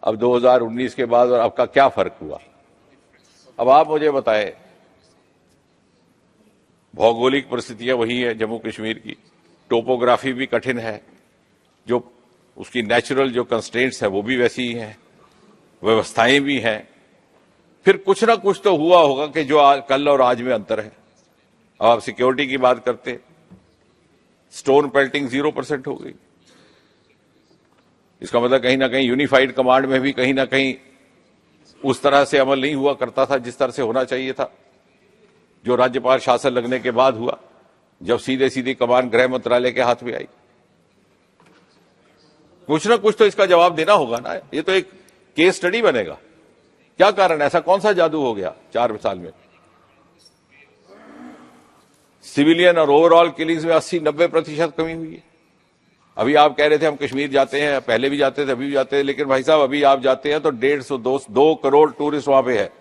अब 2019 के बाद और अब का क्या फर्क हुआ? अब आप मुझे बताएं, भौगोलिक परिस्थितियां वही है जम्मू कश्मीर की, टोपोग्राफी भी कठिन है, जो उसकी नेचुरल जो कंस्ट्रेंट्स है वो भी वैसी ही हैं, व्यवस्थाएं भी हैं, फिर कुछ ना कुछ तो हुआ होगा कि जो कल और आज में अंतर है। अब आप सिक्योरिटी की बात करते, स्टोन पेल्टिंग 0% हो गई। इसका मतलब कहीं ना कहीं यूनिफाइड कमांड में भी कहीं ना कहीं उस तरह से अमल नहीं हुआ करता था जिस तरह से होना चाहिए था, जो राज्यपाल शासन लगने के बाद हुआ, जब सीधे सीधे कमान गृह मंत्रालय के हाथ में आई। कुछ ना कुछ तो इसका जवाब देना होगा ना। ये तो एक केस स्टडी बनेगा। क्या कारण, ऐसा कौन सा जादू हो गया 4 साल में? सिविलियन और ओवरऑल किलिंग्स में 80-90% कमी हुई है। अभी आप कह रहे थे हम कश्मीर जाते हैं, पहले भी जाते थे, अभी भी जाते हैं, लेकिन भाई साहब अभी आप जाते हैं तो 150-2 करोड़ टूरिस्ट वहां पे है।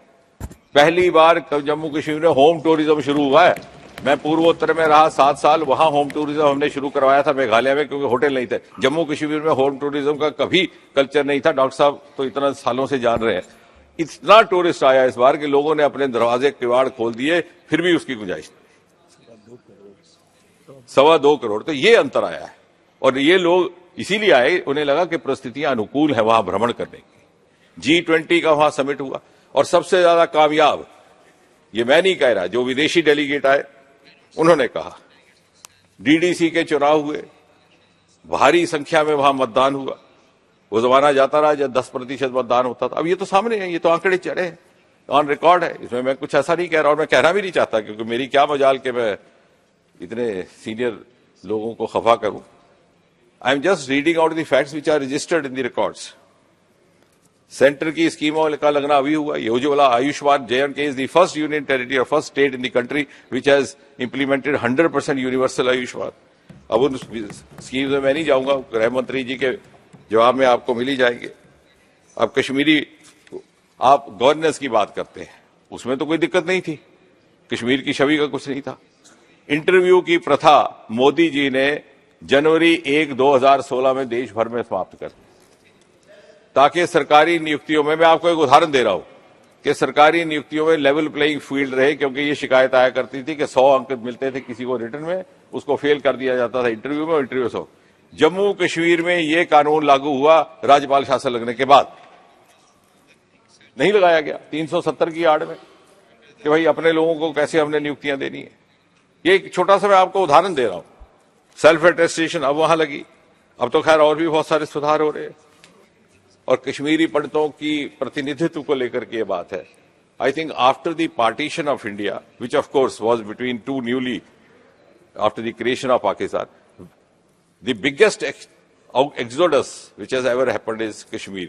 पहली बार जम्मू कश्मीर में होम टूरिज्म शुरू हुआ है। मैं पूर्वोत्तर में रहा 7 साल, वहां होम टूरिज्म हमने शुरू करवाया था मेघालय में, क्योंकि होटल नहीं थे। जम्मू कश्मीर में होम टूरिज्म का कभी कल्चर नहीं था। डॉक्टर साहब तो इतना सालों से जान रहे हैं। इतना टूरिस्ट आया इस बार कि लोगों ने अपने दरवाजे किवाड़ खोल दिए, फिर भी उसकी गुंजाइश 2.25 करोड़। तो ये अंतर आया है, और ये लोग इसीलिए आए, उन्हें लगा कि परिस्थितियां अनुकूल है वहां भ्रमण करने की। G20 का वहां समिट हुआ, और सबसे ज्यादा कामयाब, ये मैं नहीं कह रहा, जो विदेशी डेलीगेट आए उन्होंने कहा, डीडीसी के चुनाव हुए, भारी संख्या में वहां मतदान हुआ। वो जमाना जाता रहा जब 10% मतदान होता था। अब ये तो सामने है, ये तो आंकड़े चढ़े हैं, ऑन रिकॉर्ड है। इसमें मैं कुछ ऐसा नहीं कह रहा, और मैं कहना भी नहीं चाहता, क्योंकि मेरी क्या मजाल कि मैं इतने सीनियर लोगों को खफा करूं। I am just reading out the facts which are registered in the records. Centre की स्कीमों का लगना अभी हुआ। ये Ujjwala, Ayushman, J&K is the first union territory और first state in the country which has implemented 100% universal Ayushman. अब उन स्कीम्स में मैं नहीं जाऊंगा, गृह मंत्री जी के जवाब में आपको मिल ही जाएंगे। अब कश्मीरी, आप गवर्नेंस की बात करते हैं, उसमें तो कोई दिक्कत नहीं थी, कश्मीर की छवि का कुछ नहीं था। इंटरव्यू की प्रथा मोदी जी ने जनवरी 1, 2016 में देश भर में समाप्त कर, ताकि सरकारी नियुक्तियों में, मैं आपको एक उदाहरण दे रहा हूं कि सरकारी नियुक्तियों में लेवल प्लेइंग फील्ड रहे, क्योंकि ये शिकायत आया करती थी कि 100 अंक मिलते थे किसी को रिटर्न में, उसको फेल कर दिया जाता था इंटरव्यू में, इंटरव्यू 100। जम्मू कश्मीर में ये कानून लागू हुआ राज्यपाल शासन लगने के बाद, नहीं लगाया गया 370 की आड़ में कि भाई अपने लोगों को कैसे हमने नियुक्तियां देनी है। ये एक छोटा सा मैं आपको उदाहरण दे रहा हूं। सेल्फ अटेस्टेशन अब वहां लगी, अब तो खैर और भी बहुत सारे सुधार हो रहे हैं। और कश्मीरी पंडितों की प्रतिनिधित्व को लेकर के ये बात है। I think after the partition of India, which of course was between two newly, after the creation of Pakistan, the biggest exodus which has ever happened is Kashmir,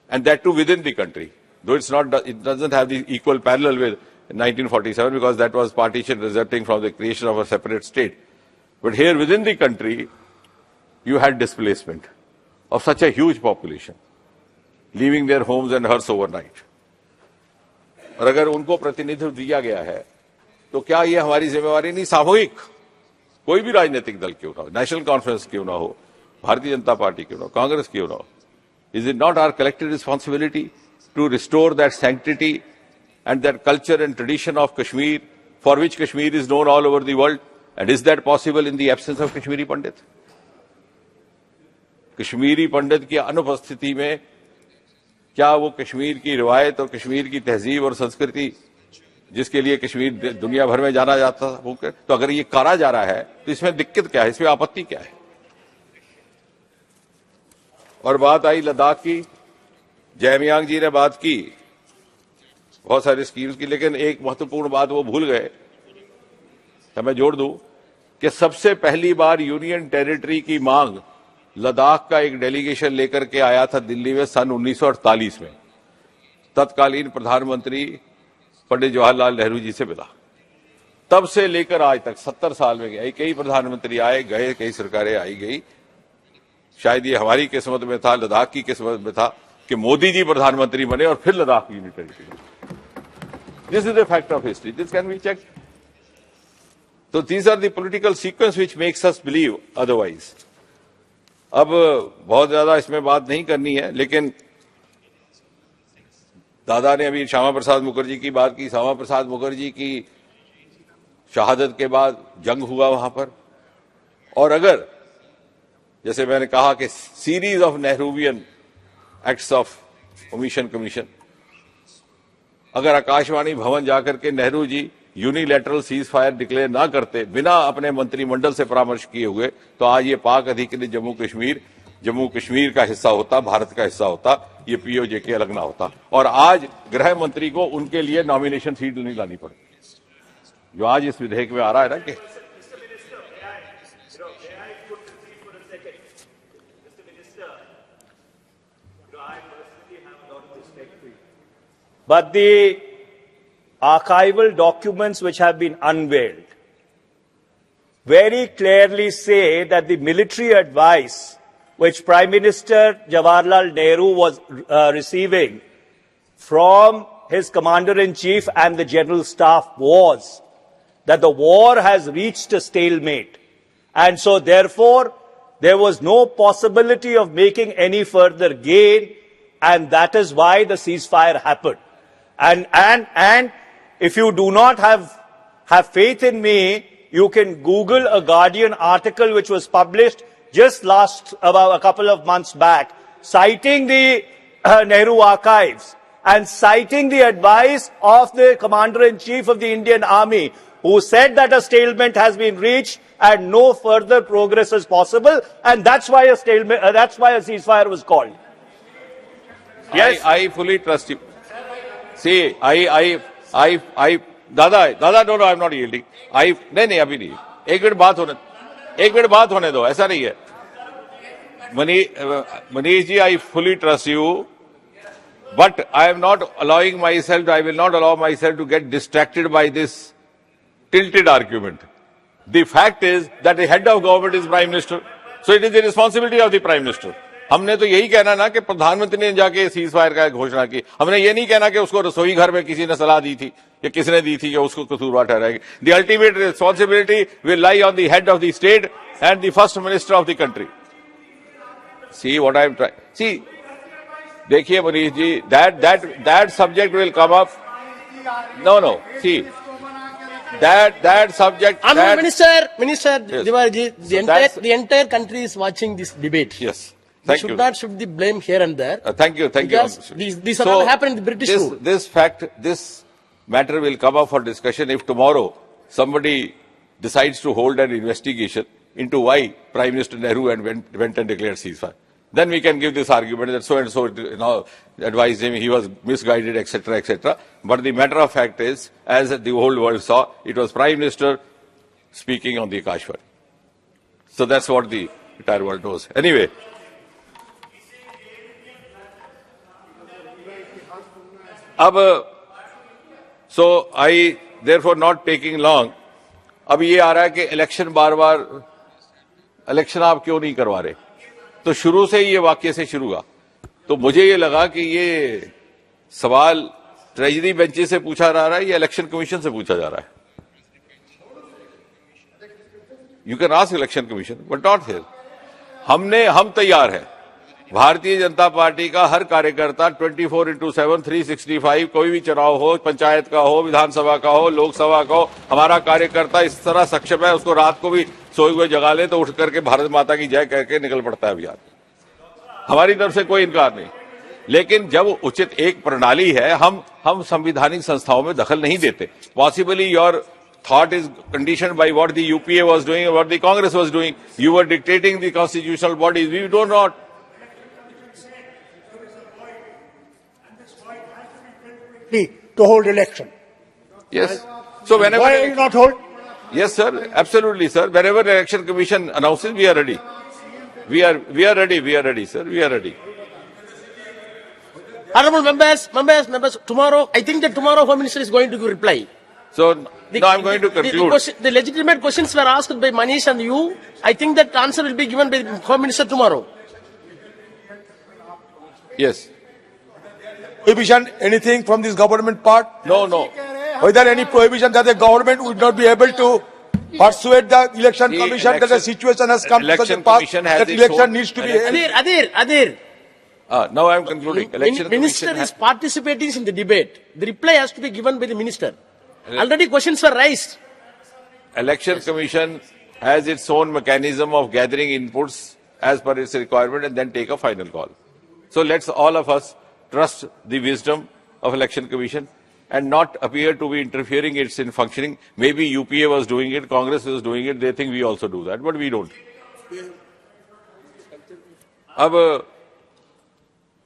and that too within the country, though it doesn't have the equal parallel with 1947, because that was partition resulting from the creation of a separate state. But here within the country, you had displacement of such a huge population, leaving their homes and hearths overnight. और अगर उनको प्रतिनिधित्व दिया गया है, तो क्या ये हमारी जिम्मेवारी नहीं, सामूहिक, कोई भी राजनीतिक दल क्यों ना हो, नेशनल कॉन्फ्रेंस क्यों ना हो, भारतीय जनता पार्टी क्यों ना हो, कांग्रेस क्यों ना हो, is it not our collective responsibility to restore that sanctity and that culture and tradition of Kashmir, for which Kashmir is known all over the world? And is that possible in the absence of Kashmiri Pandit? Kashmiri Pandit की अनुपस्थिति में क्या वो कश्मीर की रिवायत और कश्मीर की तहजीब और संस्कृति, जिसके लिए कश्मीर दुनिया भर में जाना जाता था, वो तो अगर ये करा जा रहा है तो इसमें दिक्कत क्या है, इसमें आपत्ति क्या है? और बात आई लद्दाख की, जयमियांग जी ने बात की बहुत सारी स्कीम्स की, लेकिन एक महत्वपूर्ण बात वो भूल गए, तो मैं जोड़ दूं कि सबसे पहली बार यूनियन टेरिटरी की मांग लद्दाख का एक डेलीगेशन लेकर के आया था दिल्ली में सन 1948 में, तत्कालीन प्रधानमंत्री पंडित जवाहरलाल नेहरू जी से मिला। तब से लेकर आज तक 70 साल में गया, कई प्रधानमंत्री आए गए, कई सरकारें आई गई। शायद ये हमारी किस्मत में था, लद्दाख की किस्मत में था कि मोदी जी प्रधानमंत्री बने और फिर Ladakh union territory. This is a fact of history. This can be checked. So these are the political sequence which makes us believe otherwise. अब बहुत ज्यादा इसमें बात नहीं करनी है, लेकिन दादा ने अभी श्यामा प्रसाद मुखर्जी की बात की। श्यामा प्रसाद मुखर्जी की शहादत के बाद जंग हुआ वहां पर, और अगर जैसे मैंने कहा कि series of Nehruvian acts of omission commission, अगर आकाशवाणी भवन जाकर के Nehru ji unilateral cease fire declare ना करते बिना अपने मंत्रिमंडल से परामर्श किए हुए, तो आज ये पाक अधिकृत जम्मू कश्मीर का हिस्सा होता, भारत का हिस्सा होता, ये पीओजे के अलग ना होता। और आज गृह मंत्री को उनके लिए नॉमिनेशन सीट नहीं लानी पड़ती, जो आज इस विधेयक में आ रहा है ना कि but the archival documents which have been unveiled very clearly say that the military advice which Prime Minister Jawaharlal Nehru was receiving from his commander-in-chief and the general staff was that the war has reached a stalemate, and so therefore there was no possibility of making any further gain, and that is why the ceasefire happened. And if you do not have faith in me, you can Google a Guardian article which was published just about a couple of months back, citing the Nehru archives and citing the advice of the Commander-in-Chief of the Indian Army, who said that a stalemate has been reached and no further progress is possible, and that's why a ceasefire was called. Yes, I fully trust you. See, दादा, no, I'm not yielding. नहीं, अभी नहीं. एक minute बात होने दो, ऐसा नहीं है. Manish ji, I fully trust you, but I am not allowing myself, I will not allow myself to get distracted by this tilted argument. The fact is that the head of government is Prime Minister, so it is the responsibility of the Prime Minister. हमने तो यही कहना ना कि प्रधानमंत्री ने जाके cease fire का घोषणा की, हमने ये नहीं कहना कि उसको रसोई घर में किसी ने सलाह दी थी या किसने दी थी या उसको कसूरवार ठहराएगी. The ultimate responsibility will lie on the head of the state and the first minister of the country. See what I am trying. See, देखिए Manish ji, that subject will come up. No. See, that subject. Minister Yes. Diwali, So the entire country is watching this debate. Yes. We Thank should you. not shift the blame here and there. Thank you. Because these are not happened in the British rule. This matter will come up for discussion if tomorrow somebody decides to hold an investigation into why Prime Minister Nehru went and declared ceasefire. Then we can give this argument that so and so advised him, he was misguided, etc., etc. But the matter of fact is, as the whole world saw, it was Prime Minister speaking on the Kashmir. So that's what the entire world knows. Anyway. So I therefore not taking long. अब ये आ रहा है कि election बार election आप क्यों नहीं करवा रहे, तो शुरू से ये वाक्य से शुरू हुआ. तो मुझे ये लगा कि ये सवाल ट्रेजरी बेंचेस से पूछा जा रहा है या इलेक्शन कमीशन से पूछा जा रहा है. You can ask election commission but not here. हम तैयार हैं. भारतीय जनता पार्टी का हर कार्यकर्ता 24/7 365, कोई भी चुनाव हो, पंचायत का हो, विधानसभा का हो, लोकसभा का हो, हमारा कार्यकर्ता इस तरह सक्षम है, उसको रात को भी सोए हुए जगा ले तो उठ करके भारत माता की जय कह के निकल पड़ता है अभियान. हमारी तरफ से कोई इनकार नहीं. लेकिन जब उचित एक प्रणाली है, हम संवैधानिक संस्थाओं में दखल नहीं देते. Possibly your thought is conditioned by what the UPA was doing or what the Congress was doing. You were dictating the constitutional bodies. We do not. To hold election. Yes. So whenever. Why you not hold? Yes, sir. Absolutely, sir. Whenever election commission announces, we are ready. We are ready, sir. We are ready. Honorable members, tomorrow, I think that tomorrow Home Minister is going to reply. So, now I'm going to conclude. The legitimate questions were asked by Manish and you. I think that answer will be given by the Home Minister tomorrow. Yes. Prohibition, anything from this government part? No. Whether any prohibition that the government would not be able to persuade the election commission that the situation has come to such a pass that election needs to be held? Now I am concluding. Election Minister Commission is participating in the debate. The reply has to be given by the minister. Already questions were raised. Election Commission has its own mechanism of gathering inputs as per its requirement and then take a final call. So let's all of us trust the wisdom of Election Commission and not appear to be interfering in its functioning. Maybe UPA was doing it, Congress was doing it, they think we also do that, but we don't.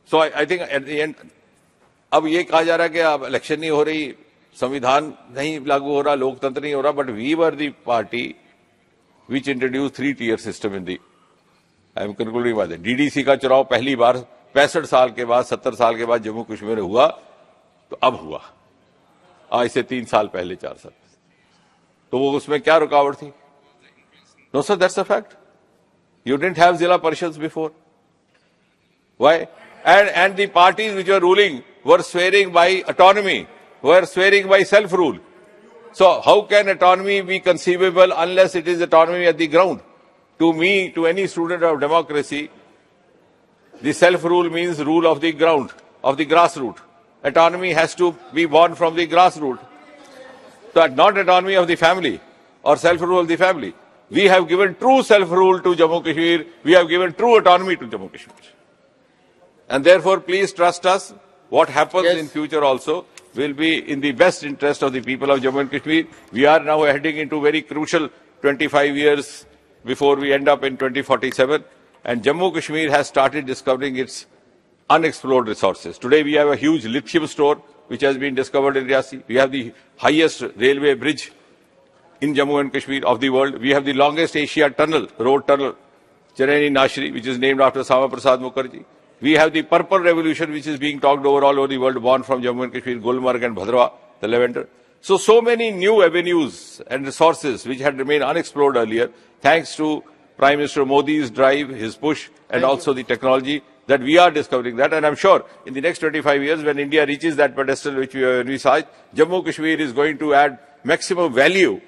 So I think at the end, अब ये कहा जा रहा है कि अब election नहीं हो रही, संविधान नहीं लागू हो रहा, लोकतंत्र नहीं हो रहा, but we were the party which introduced 3-tier system in the, I am concluding by that. DDC का चुनाव पहली बार 65 साल के बाद, 70 साल के बाद जम्मू कश्मीर में हुआ, तो अब हुआ, आज से 3 साल पहले, 4 साल, तो वो उसमें क्या रुकावट थी? No sir, that's a fact. You didn't have Zilla Parishads before. Why? And the parties which were ruling were swearing by autonomy, were swearing by self-rule. So how can autonomy be conceivable unless it is autonomy at the ground? To me, to any student of democracy, the self-rule means rule of the ground, of the grassroots. Autonomy has to be born from the grassroots. So not autonomy of the family or self-rule of the family. We have given true self-rule to Jammu Kashmir. We have given true autonomy to Jammu Kashmir. And therefore, please trust us. What happens in future also will be in the best interest of the people of Jammu and Kashmir. We are now heading into very crucial 25 years before we end up in 2047. And Jammu Kashmir has started discovering its unexplored resources. Today we have a huge lithium store which has been discovered in Riyasi. We have the highest railway bridge in Jammu and Kashmir of the world. We have the longest Asia tunnel, road tunnel, Chennai Nashri, which is named after Sama Prasad Mukherjee. We have the purple revolution which is being talked over all over the world, born from Jammu and Kashmir, Gulmarg and Bhadrawa, the lavender. So many new avenues and resources which had remained unexplored earlier, thanks to Prime Minister Modi's drive, his push, and also the technology, that we are discovering that. And I'm sure in the next 25 years, when India reaches that pedestal which we have envisaged, Jammu Kashmir is going to add maximum value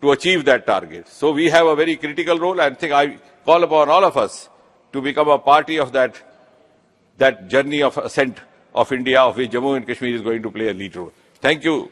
to achieve that target. So we have a very critical role. I think I call upon all of us to become a party of that journey of ascent of India, of which Jammu and Kashmir is going to play a lead role. Thank you.